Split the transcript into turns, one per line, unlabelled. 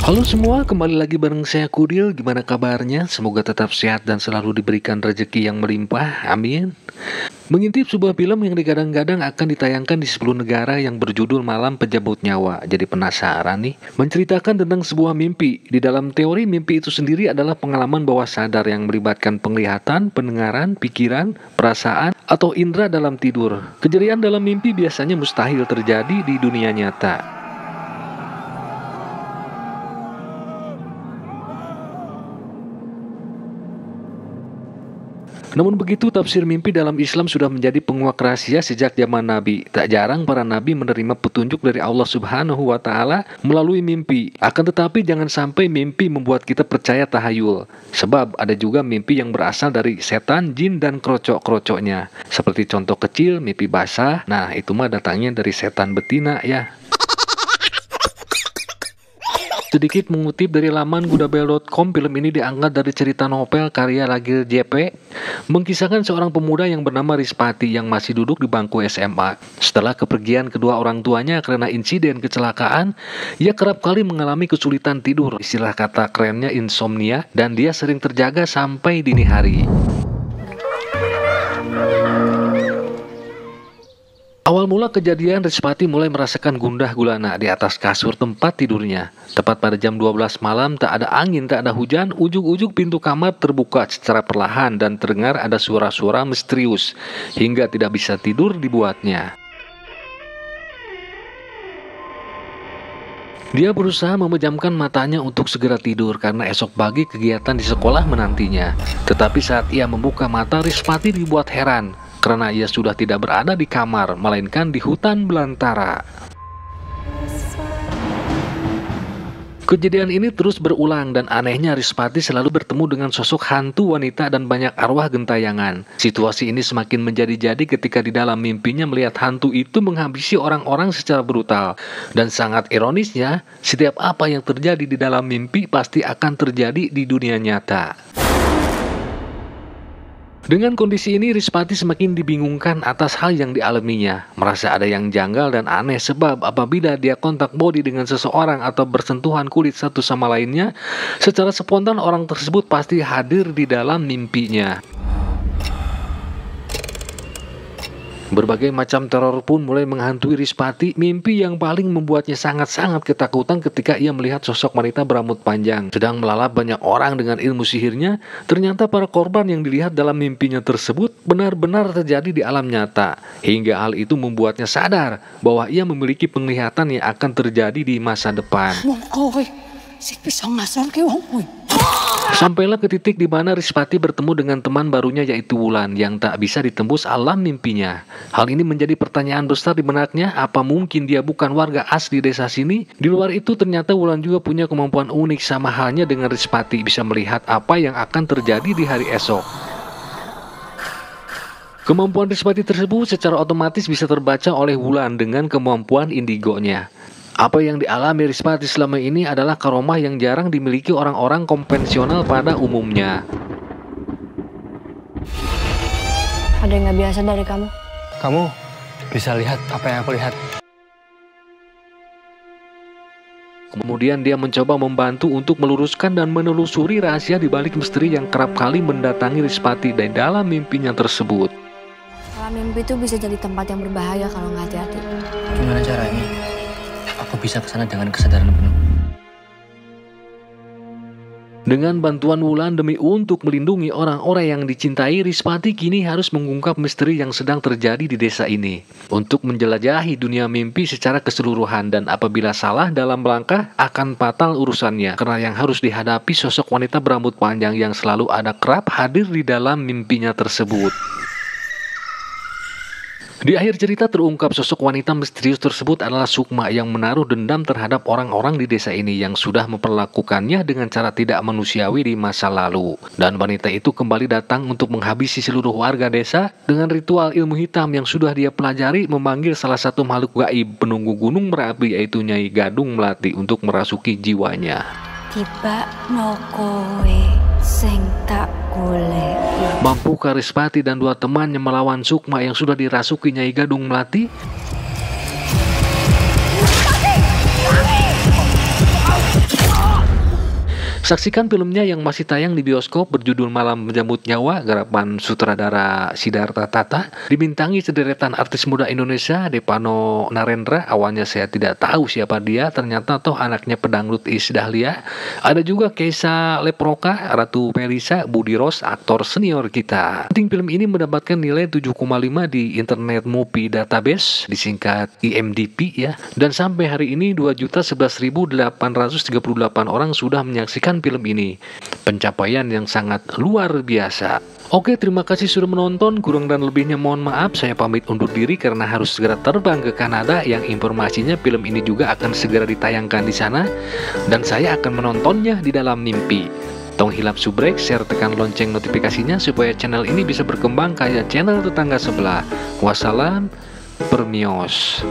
Halo semua, kembali lagi bareng saya Kudil. Gimana kabarnya? Semoga tetap sehat dan selalu diberikan rezeki yang melimpah. Amin. Mengintip sebuah film yang digadang-gadang akan ditayangkan di 10 negara yang berjudul Malam Penjemput Nyawa. Jadi penasaran nih, menceritakan tentang sebuah mimpi. Di dalam teori, mimpi itu sendiri adalah pengalaman bawah sadar yang melibatkan penglihatan, pendengaran, pikiran, perasaan, atau indera dalam tidur. Kejadian dalam mimpi biasanya mustahil terjadi di dunia nyata. Namun begitu, tafsir mimpi dalam Islam sudah menjadi penguak rahasia sejak zaman Nabi. Tak jarang para nabi menerima petunjuk dari Allah Subhanahu wa Ta'ala melalui mimpi. Akan tetapi jangan sampai mimpi membuat kita percaya tahayul. Sebab ada juga mimpi yang berasal dari setan, jin, dan krocok-krocoknya. Seperti contoh kecil, mimpi basah. Nah, itu mah datangnya dari setan betina ya. Sedikit mengutip dari laman gudabel.com, film ini diangkat dari cerita novel karya Lagil JP, mengkisahkan seorang pemuda yang bernama Rispati yang masih duduk di bangku SMA. Setelah kepergian kedua orang tuanya karena insiden kecelakaan, ia kerap kali mengalami kesulitan tidur, istilah kata kerennya insomnia, dan dia sering terjaga sampai dini hari. Awal mula kejadian, Rispati mulai merasakan gundah gulana di atas kasur tempat tidurnya. Tepat pada jam 12 malam, tak ada angin, tak ada hujan, ujung-ujung pintu kamar terbuka secara perlahan dan terdengar ada suara-suara misterius, hingga tidak bisa tidur dibuatnya. Dia berusaha memejamkan matanya untuk segera tidur karena esok pagi kegiatan di sekolah menantinya. Tetapi saat ia membuka mata, Rispati dibuat heran karena ia sudah tidak berada di kamar, melainkan di hutan belantara. Kejadian ini terus berulang dan anehnya Rispati selalu bertemu dengan sosok hantu wanita dan banyak arwah gentayangan. Situasi ini semakin menjadi-jadi ketika di dalam mimpinya melihat hantu itu menghabisi orang-orang secara brutal. Dan sangat ironisnya, setiap apa yang terjadi di dalam mimpi pasti akan terjadi di dunia nyata. Dengan kondisi ini, Rispati semakin dibingungkan atas hal yang dialaminya. Merasa ada yang janggal dan aneh sebab apabila dia kontak body dengan seseorang atau bersentuhan kulit satu sama lainnya, secara spontan orang tersebut pasti hadir di dalam mimpinya. Berbagai macam teror pun mulai menghantui Rispati. Mimpi yang paling membuatnya sangat-sangat ketakutan ketika ia melihat sosok wanita berambut panjang sedang melalap banyak orang dengan ilmu sihirnya. Ternyata para korban yang dilihat dalam mimpinya tersebut benar-benar terjadi di alam nyata. Hingga hal itu membuatnya sadar bahwa ia memiliki penglihatan yang akan terjadi di masa depan. Sampailah ke titik di mana Rispati bertemu dengan teman barunya yaitu Wulan yang tak bisa ditembus alam mimpinya. Hal ini menjadi pertanyaan besar di benaknya, apa mungkin dia bukan warga asli desa sini? Di luar itu ternyata Wulan juga punya kemampuan unik sama halnya dengan Rispati, bisa melihat apa yang akan terjadi di hari esok. Kemampuan Rispati tersebut secara otomatis bisa terbaca oleh Wulan dengan kemampuan indigonya. Apa yang dialami Rispati selama ini adalah karomah yang jarang dimiliki orang-orang konvensional pada umumnya.
Ada yang nggak biasa dari kamu?
Kamu bisa lihat apa yang aku lihat.
Kemudian dia mencoba membantu untuk meluruskan dan menelusuri rahasia di balik misteri yang kerap kali mendatangi Rispati dan dalam mimpinya tersebut.
Alam mimpi itu bisa jadi tempat yang berbahaya kalau nggak hati-hati.
Gimana caranya? Aku bisa kesana dengan kesadaran penuh.
Dengan bantuan Wulan demi untuk melindungi orang-orang yang dicintai, Rispati kini harus mengungkap misteri yang sedang terjadi di desa ini. Untuk menjelajahi dunia mimpi secara keseluruhan dan apabila salah dalam melangkah akan fatal urusannya. Karena yang harus dihadapi sosok wanita berambut panjang yang selalu ada kerap hadir di dalam mimpinya tersebut. Di akhir cerita terungkap sosok wanita misterius tersebut adalah Sukma yang menaruh dendam terhadap orang-orang di desa ini yang sudah memperlakukannya dengan cara tidak manusiawi di masa lalu. Dan wanita itu kembali datang untuk menghabisi seluruh warga desa dengan ritual ilmu hitam yang sudah dia pelajari, memanggil salah satu makhluk gaib penunggu gunung Merapi yaitu Nyai Gadung Melati untuk merasuki jiwanya.
Tiba no kowe sing tak golek.
Mampukah Rispati dan dua temannya melawan Sukma yang sudah dirasuki Nyai Gadung Melati? Saksikan filmnya yang masih tayang di bioskop berjudul Malam Menjemput Nyawa, garapan sutradara Siddhartha Tata, dibintangi sederetan artis muda Indonesia, Depano Narendra. Awalnya saya tidak tahu siapa dia, ternyata toh anaknya pedangdut Iis Dahlia. Ada juga Keisa Leproka, Ratu Melisa, Budi Ros, aktor senior kita. Rating film ini mendapatkan nilai 7,5 di Internet Movie Database, disingkat IMDb ya. Dan sampai hari ini 2.011.838 orang sudah menyaksikan film ini. Pencapaian yang sangat luar biasa. Oke, terima kasih sudah menonton. Kurang dan lebihnya mohon maaf. Saya pamit undur diri karena harus segera terbang ke Kanada, yang informasinya film ini juga akan segera ditayangkan di sana dan saya akan menontonnya di dalam mimpi. Tong hilap subrek, share, tekan lonceng notifikasinya supaya channel ini bisa berkembang kayak channel tetangga sebelah. Wassalam, permios.